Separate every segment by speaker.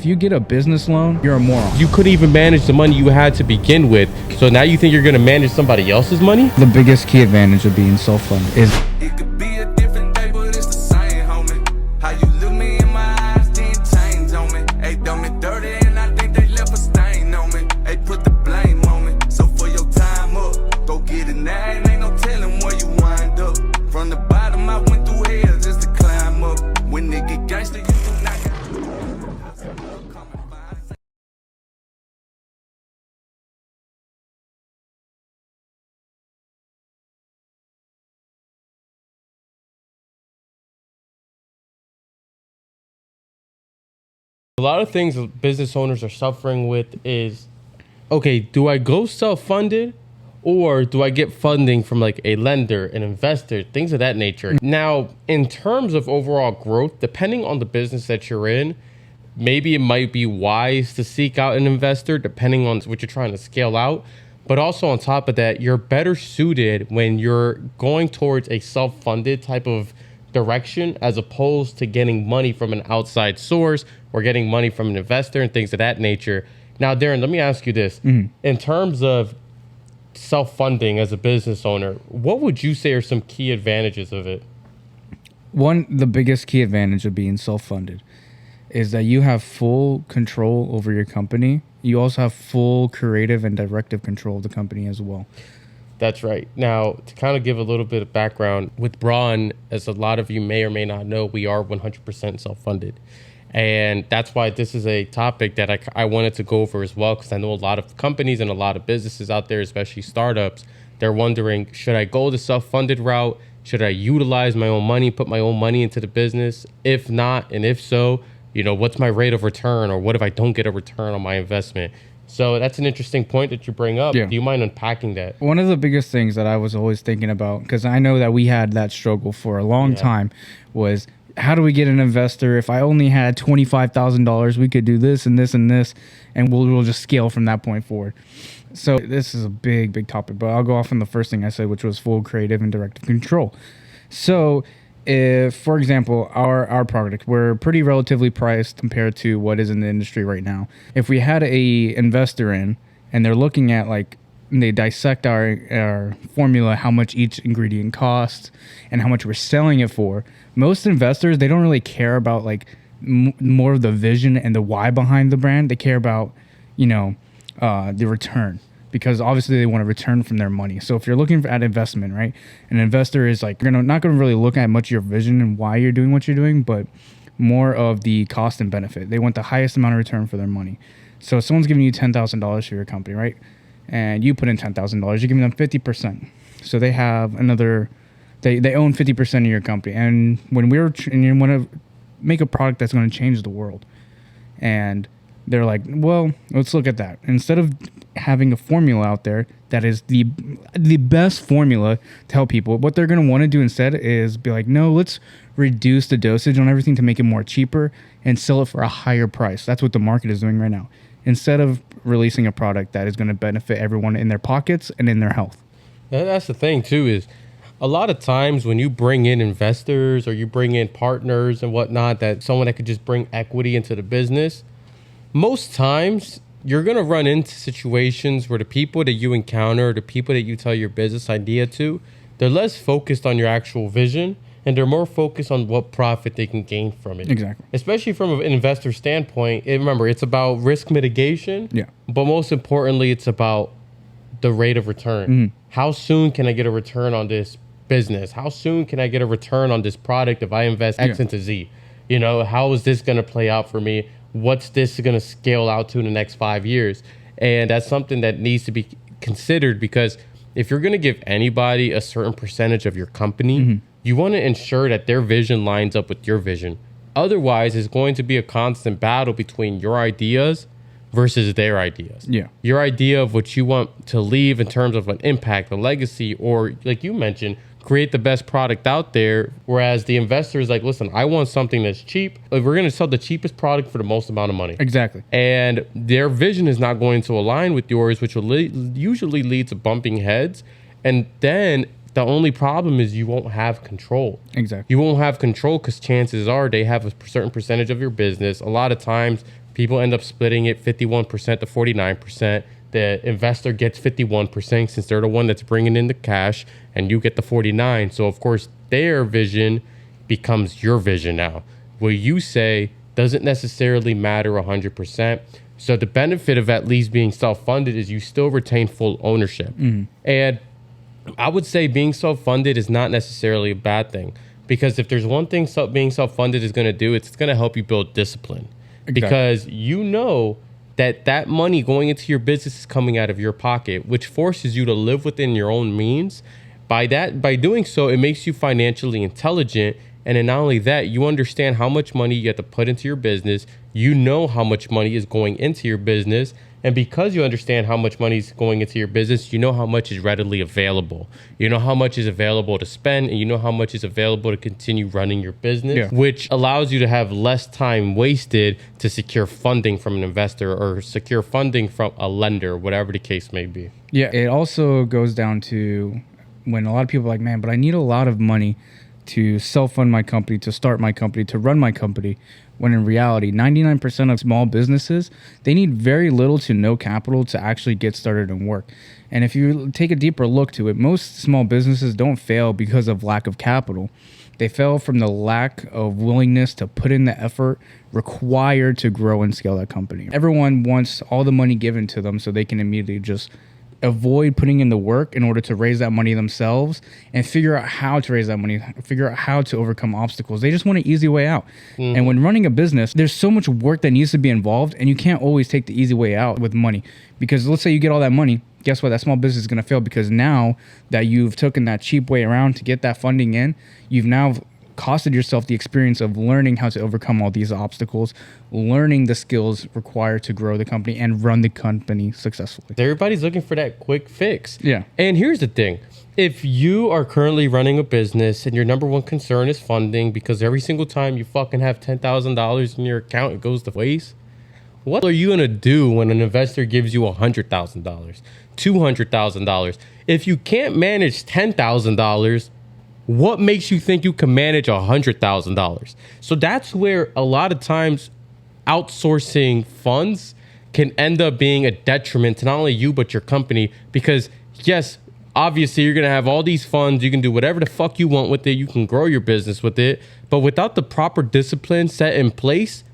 Speaker 1: If you get a business loan, you're a moron.
Speaker 2: You couldn't even manage the money you had to begin with. So now you think you're going to manage somebody else's money?
Speaker 1: The biggest key advantage of being self-funded is
Speaker 3: It could be a different day, but it's the same, homie. How you look me in my eyes, didn't change on me. Hey, done me dirty, and I think they left a stain on me. Hey, put the blame on me. So for your time up, go get it now, and ain't no telling where you wind up. From the bottom, I went through hell just to climb up. When they get gangster, you do not got.
Speaker 2: A lot of things business owners are suffering with is, okay, do I go self-funded or do I get funding from like a lender, an investor, things of that nature? Now, in terms of overall growth, depending on the business that you're in, maybe it might be wise to seek out an investor depending on what you're trying to scale out. But also on top of that, you're better suited when you're going towards a self-funded type of direction as opposed to getting money from an outside source or getting money from an investor and things of that nature. Now, Darren, let me ask you this. In terms of self-funding as a business owner, what would you say are some key advantages of it?
Speaker 1: the biggest key advantage of being self-funded is that you have full control over your company. You also have full creative and directive control of the company as well.
Speaker 2: That's right. Now, to kind of give a little bit of background, with Braun, as a lot of you may or may not know, we are 100% self-funded. And that's why this is a topic that I wanted to go over as well, because I know a lot of companies and a lot of businesses out there, especially startups, they're wondering, should I go the self-funded route? Should I utilize my own money, put my own money into the business? If not, and if so, what's my rate of return, or what if I don't get a return on my investment? So that's an interesting point that you bring up.
Speaker 1: Yeah.
Speaker 2: Do you mind unpacking that?
Speaker 1: One of the biggest things that I was always thinking about, because I know that we had that struggle for a long time, was how do we get an investor? If I only had $25,000, we could do this and this and this, and we'll just scale from that point forward. So this is a big, big topic, but I'll go off on the first thing I said, which was full creative and directive control. So if, for example, our product, we're pretty relatively priced compared to what is in the industry right now. If we had a investor in and they're looking at they dissect our formula, how much each ingredient costs and how much we're selling it for, most investors, they don't really care about more of the vision and the why behind the brand. They care about, the return, because obviously they want to return from their money. So if you're looking at investment, right, an investor is not going to really look at much of your vision and why you're doing what you're doing, but more of the cost and benefit. They want the highest amount of return for their money. So if someone's giving you $10,000 for your company, right, and you put in $10,000, you're giving them 50%. So they have they own 50% of your company. And when and you want to make a product that's going to change the world, and they're like, well, let's look at that. Instead of having a formula out there that is the best formula to help people, what they're going to want to do instead is be like, no, let's reduce the dosage on everything to make it more cheaper and sell it for a higher price. That's what the market is doing right now, instead of releasing a product that is going to benefit everyone in their pockets and in their health.
Speaker 2: That's the thing too, is a lot of times when you bring in investors or you bring in partners and whatnot, that someone that could just bring equity into the business, most times you're going to run into situations where the people that you encounter, the people that you tell your business idea to, they're less focused on your actual vision and they're more focused on what profit they can gain from it.
Speaker 1: Exactly.
Speaker 2: Especially from an investor standpoint. Remember, it's about risk mitigation.
Speaker 1: Yeah.
Speaker 2: But most importantly, it's about the rate of return.
Speaker 1: Mm-hmm.
Speaker 2: How soon can I get a return on this business? How soon can I get a return on this product if I invest X into Z? How is this going to play out for me? What's this going to scale out to in the next 5 years? And that's something that needs to be considered, because if you're going to give anybody a certain percentage of your company, you want to ensure that their vision lines up with your vision. Otherwise, it's going to be a constant battle between your ideas versus their ideas.
Speaker 1: Yeah.
Speaker 2: Your idea of what you want to leave in terms of an impact, a legacy, or like you mentioned, create the best product out there. Whereas the investor is like, listen, I want something that's cheap. We're going to sell the cheapest product for the most amount of money.
Speaker 1: Exactly.
Speaker 2: And their vision is not going to align with yours, which will usually lead to bumping heads. And then the only problem is you won't have control.
Speaker 1: Exactly.
Speaker 2: You won't have control because chances are they have a certain percentage of your business. A lot of times People end up splitting it 51% to 49%. The investor gets 51% since they're the one that's bringing in the cash, and you get the 49. So of course their vision becomes your vision now. What you say doesn't necessarily matter 100%. So the benefit of at least being self-funded is you still retain full ownership. And I would say being self-funded is not necessarily a bad thing, because if there's one thing being self-funded is going to do, it's going to help you build discipline.
Speaker 1: Exactly.
Speaker 2: Because you know that money going into your business is coming out of your pocket, which forces you to live within your own means. By doing so, it makes you financially intelligent. And then not only that, you understand how much money you have to put into your business. You know how much money is going into your business. And because you understand how much money is going into your business, you know how much is readily available. You know how much is available to spend, and you know how much is available to continue running your business, which allows you to have less time wasted to secure funding from an investor or secure funding from a lender, whatever the case may be.
Speaker 1: Yeah, it also goes down to when a lot of people are like, man, but I need a lot of money to self-fund my company, to start my company, to run my company. When in reality, 99% of small businesses, they need very little to no capital to actually get started and work. And if you take a deeper look to it, most small businesses don't fail because of lack of capital. They fail from the lack of willingness to put in the effort required to grow and scale that company. Everyone wants all the money given to them so they can immediately just avoid putting in the work in order to raise that money themselves and figure out how to raise that money, figure out how to overcome obstacles. They just want an easy way out. And when running a business, there's so much work that needs to be involved, and you can't always take the easy way out with money. Because let's say you get all that money, guess what? That small business is going to fail, because now that you've taken that cheap way around to get that funding in, you've now costed yourself the experience of learning how to overcome all these obstacles, learning the skills required to grow the company and run the company successfully.
Speaker 2: Everybody's looking for that quick fix.
Speaker 1: Yeah.
Speaker 2: And here's the thing. If you are currently running a business and your number one concern is funding, because every single time you fucking have $10,000 in your account, it goes to waste. What are you going to do when an investor gives you $100,000, $200,000? If you can't manage $10,000, what makes you think you can manage $100,000? So that's where a lot of times outsourcing funds can end up being a detriment to not only you, but your company. Because yes, obviously you're going to have all these funds. You can do whatever the fuck you want with it. You can grow your business with it. But without the proper discipline set in place,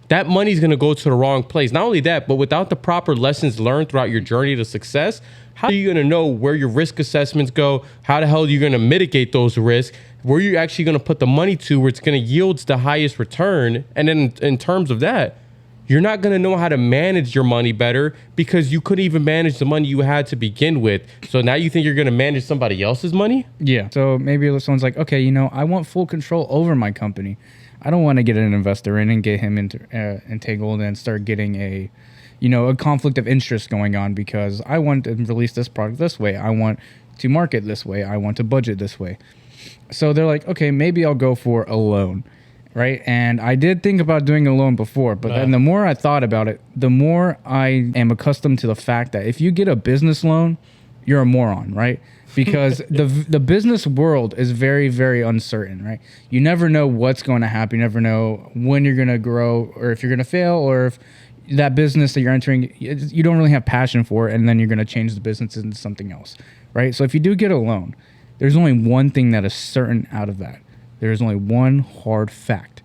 Speaker 2: that money's going to go to the wrong place. Not only that, but without the proper lessons learned throughout your journey to success, how are you going to know where your risk assessments go? How the hell are you going to mitigate those risks? Where are you actually going to put the money to where it's going to yield the highest return? And then in terms of that, you're not going to know how to manage your money better, because you couldn't even manage the money you had to begin with. So now you think you're going to manage somebody else's money?
Speaker 1: Yeah. So maybe someone's like, okay, I want full control over my company. I don't want to get an investor in and get him entangled and start getting a conflict of interest going on, because I want to release this product this way. I want to market this way. I want to budget this way. So they're like, okay, maybe I'll go for a loan, right? And I did think about doing a loan before, but then the more I thought about it, the more I am accustomed to the fact that if you get a business loan, you're a moron, right? Because the business world is very, very uncertain, right? You never know what's going to happen. You never know when you're going to grow, or if you're going to fail, or if that business that you're entering, you don't really have passion for it, and then you're going to change the business into something else, right? So if you do get a loan, there's only one thing that is certain out of that. There's only one hard fact.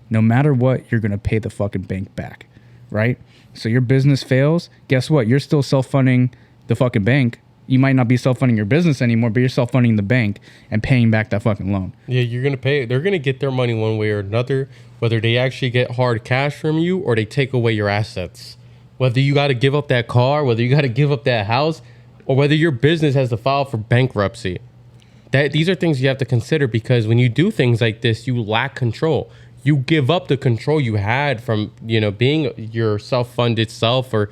Speaker 1: No matter what, you're going to pay the fucking bank back, right? So your business fails, guess what? You're still self-funding the fucking bank. You might not be self-funding your business anymore, but you're self-funding the bank and paying back that fucking loan.
Speaker 2: Yeah, you're going to pay. They're going to get their money one way or another, whether they actually get hard cash from you or they take away your assets. Whether you got to give up that car, whether you got to give up that house, or whether your business has to file for bankruptcy. These are things you have to consider, because when you do things like this, you lack control. You give up the control you had from, being your self-funded self, or,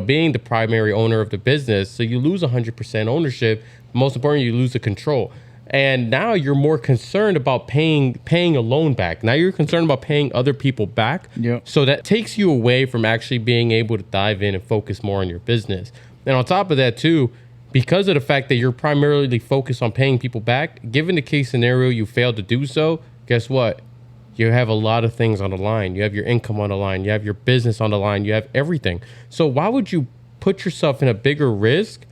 Speaker 2: being the primary owner of the business. So you lose 100% ownership. Most importantly, you lose the control. And now you're more concerned about paying a loan back. Now you're concerned about paying other people back.
Speaker 1: Yep.
Speaker 2: So that takes you away from actually being able to dive in and focus more on your business. And on top of that too, because of the fact that you're primarily focused on paying people back, given the case scenario you failed to do so, guess what? You have a lot of things on the line. You have your income on the line. You have your business on the line. You have everything. So why would you put yourself in a bigger risk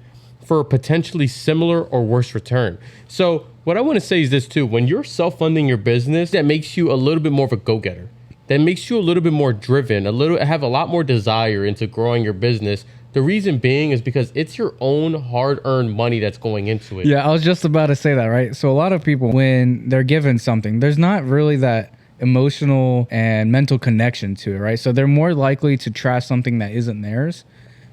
Speaker 2: for a potentially similar or worse return? So what I want to say is this too. When you're self-funding your business, that makes you a little bit more of a go-getter. That makes you a little bit more driven, have a lot more desire into growing your business. The reason being is because it's your own hard-earned money that's going into it.
Speaker 1: Yeah, I was just about to say that, right? So a lot of people, when they're given something, there's not really that emotional and mental connection to it, right? So they're more likely to trash something that isn't theirs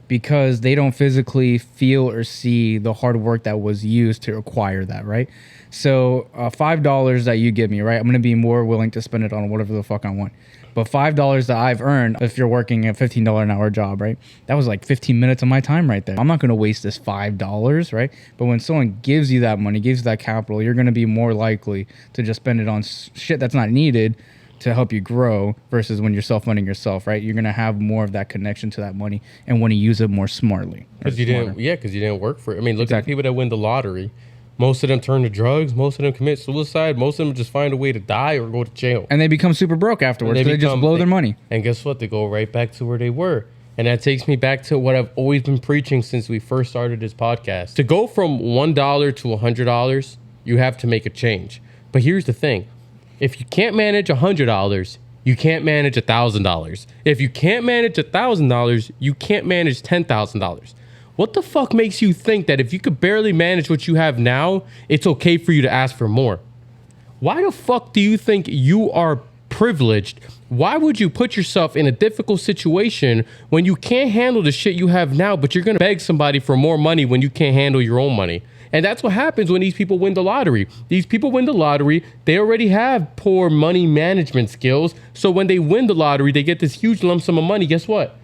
Speaker 1: because they don't physically feel or see the hard work that was used to acquire that, right? So $5 that you give me, right? I'm going to be more willing to spend it on whatever the fuck I want. But $5 that I've earned, if you're working a $15 an hour job, right? That was like 15 minutes of my time right there. I'm not going to waste this $5, right? But when someone gives you that money, gives you that capital, you're going to be more likely to just spend it on shit that's not needed to help you grow versus when you're self-funding yourself, right? You're going to have more of that connection to that money and want to use it more smartly.
Speaker 2: Because you didn't work for it. I mean, look at the people that win the lottery. Most of them turn to drugs. Most of them commit suicide. Most of them just find a way to die or go to jail.
Speaker 1: And they become super broke afterwards. They just blow their money.
Speaker 2: And guess what? They go right back to where they were. And that takes me back to what I've always been preaching since we first started this podcast. To go from $1 to $100, you have to make a change. But here's the thing. If you can't manage $100, you can't manage $1,000. If you can't manage $1,000, you can't manage $10,000. What the fuck makes you think that if you could barely manage what you have now, it's okay for you to ask for more? Why the fuck do you think you are privileged? Why would you put yourself in a difficult situation when you can't handle the shit you have now, but you're going to beg somebody for more money when you can't handle your own money? And that's what happens when these people win the lottery. These people win the lottery. They already have poor money management skills. So when they win the lottery, they get this huge lump sum of money. Guess what?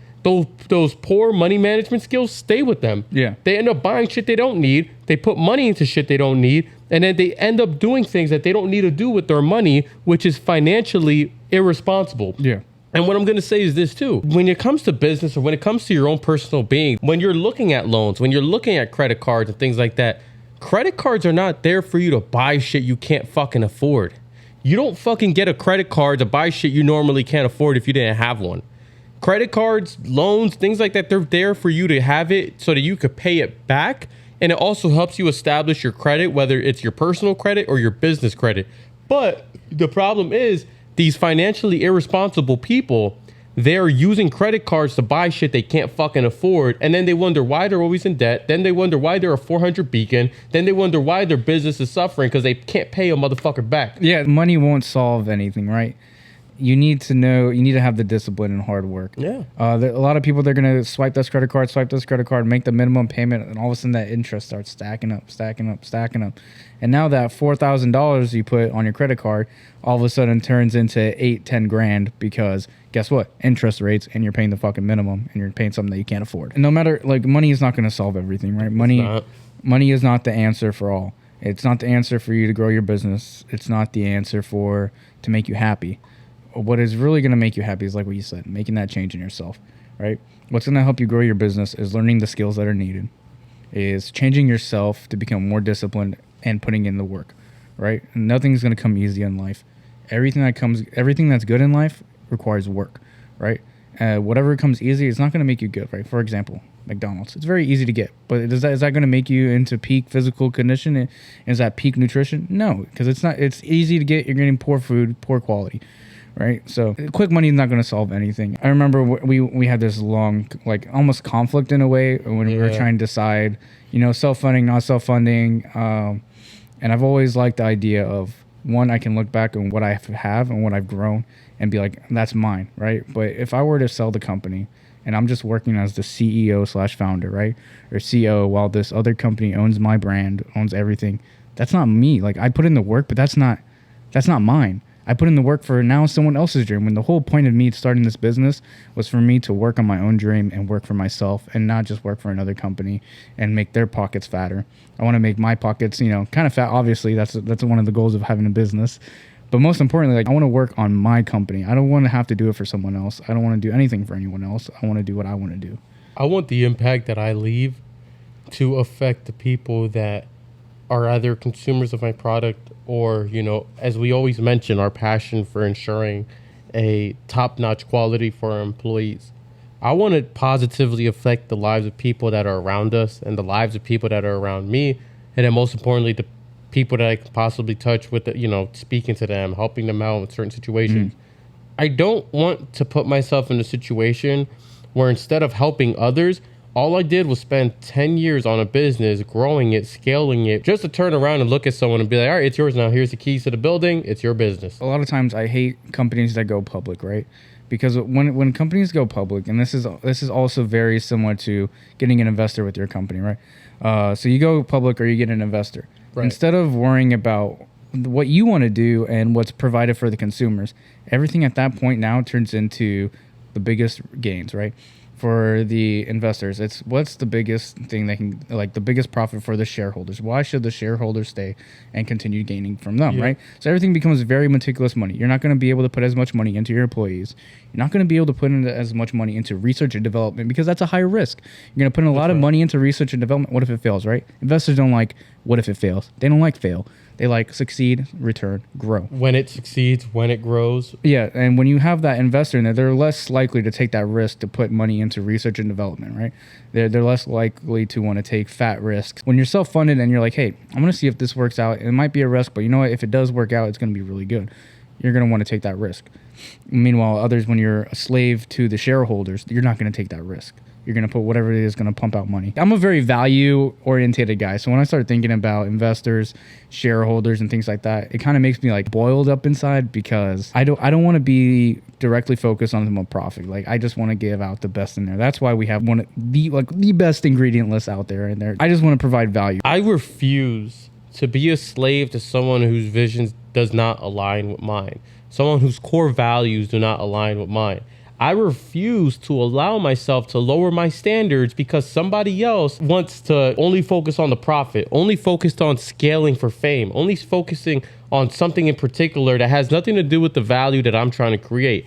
Speaker 2: Those poor money management skills stay with them.
Speaker 1: Yeah.
Speaker 2: They end up buying shit they don't need. They put money into shit they don't need. And then they end up doing things that they don't need to do with their money, which is financially irresponsible.
Speaker 1: Yeah.
Speaker 2: And what I'm going to say is this too. When it comes to business or when it comes to your own personal being, when you're looking at loans, when you're looking at credit cards and things like that, credit cards are not there for you to buy shit you can't fucking afford. You don't fucking get a credit card to buy shit you normally can't afford if you didn't have one. Credit cards, loans, things like that, they're there for you to have it so that you could pay it back. And it also helps you establish your credit, whether it's your personal credit or your business credit. But the problem is these financially irresponsible people, they're using credit cards to buy shit they can't fucking afford. And then they wonder why they're always in debt. Then they wonder why they're a 400 beacon. Then they wonder why their business is suffering because they can't pay a motherfucker back.
Speaker 1: Yeah, money won't solve anything, right? You need to have the discipline and hard work.
Speaker 2: Yeah.
Speaker 1: A lot of people, they're going to swipe this credit card, make the minimum payment, and all of a sudden that interest starts stacking up. And now that $4,000 you put on your credit card, all of a sudden turns into $8-10 grand because guess what? Interest rates, and you're paying the fucking minimum, and you're paying something that you can't afford. And no matter, like, money is not going to solve everything, right? Money is not the answer for all. It's not the answer for you to grow your business. It's not the answer to make you happy. What is really going to make you happy is, like what you said, making that change in yourself, right? What's going to help you grow your business is learning the skills that are needed, is changing yourself to become more disciplined and putting in the work, right? Nothing's going to come easy in life. Everything that's good in life requires work, right? Whatever comes easy, it's not going to make you good, right? For example, McDonald's. It's very easy to get, but is that going to make you into peak physical condition? Is that peak nutrition? No, because it's not. It's easy to get. You're getting poor food, poor quality. Right, so quick money is not going to solve anything. I remember we had this long, like, almost conflict in a way when we were trying to decide, self-funding, not self-funding. And I've always liked the idea of, one, I can look back on what I have and what I've grown and be like, that's mine, right? But if I were to sell the company and I'm just working as the CEO/founder, right, or CEO, while this other company owns my brand, owns everything, that's not me. Like, I put in the work, but that's not mine. I put in the work for now someone else's dream, when the whole point of me starting this business was for me to work on my own dream and work for myself and not just work for another company and make their pockets fatter. I want to make my pockets, kind of fat. Obviously, that's one of the goals of having a business. But most importantly, like, I want to work on my company. I don't want to have to do it for someone else. I don't want to do anything for anyone else. I want to do what I want to do.
Speaker 2: I want the impact that I leave to affect the people that are either consumers of my product or, as we always mention, our passion for ensuring a top-notch quality for our employees. I want to positively affect the lives of people that are around us and the lives of people that are around me. And then most importantly, the people that I can possibly touch with, speaking to them, helping them out in certain situations. I don't want to put myself in a situation where instead of helping others, all I did was spend 10 years on a business, growing it, scaling it, just to turn around and look at someone and be like, all right, it's yours now. Here's the keys to the building. It's your business.
Speaker 1: A lot of times I hate companies that go public, right? Because when companies go public, and this is also very similar to getting an investor with your company, right? So you go public or you get an investor. Right. Instead of worrying about what you want to do and what's provided for the consumers, everything at that point now turns into the biggest gains, right? For the investors, it's what's the biggest thing they can, like the biggest profit for the shareholders. Why should the shareholders stay and continue gaining from them, right? So everything becomes very meticulous money. You're not going to be able to put as much money into your employees. You're not going to be able to put in as much money into research and development because that's a higher risk. You're going to put in a lot of money into research and development. What if it fails, right? Investors don't like what if it fails. They don't like fail. They like succeed, return, grow.
Speaker 2: When it succeeds, when it grows.
Speaker 1: Yeah, and when you have that investor in there, they're less likely to take that risk to put money into research and development, right? They're less likely to want to take fat risks. When you're self-funded and you're like, hey, I'm going to see if this works out. It might be a risk, but you know what? If it does work out, it's going to be really good. You're going to want to take that risk. Meanwhile, others, when you're a slave to the shareholders, you're not going to take that risk. You're going to put whatever it is going to pump out money. I'm a very value-oriented guy. So when I start thinking about investors, shareholders, and things like that, it kind of makes me like boiled up inside because I don't want to be directly focused on the profit. Like I just want to give out the best in there. That's why we have one of the best ingredient list out there in there. I just want to provide value.
Speaker 2: I refuse to be a slave to someone whose vision does not align with mine. Someone whose core values do not align with mine. I refuse to allow myself to lower my standards because somebody else wants to only focus on the profit, only focused on scaling for fame, only focusing on something in particular that has nothing to do with the value that I'm trying to create.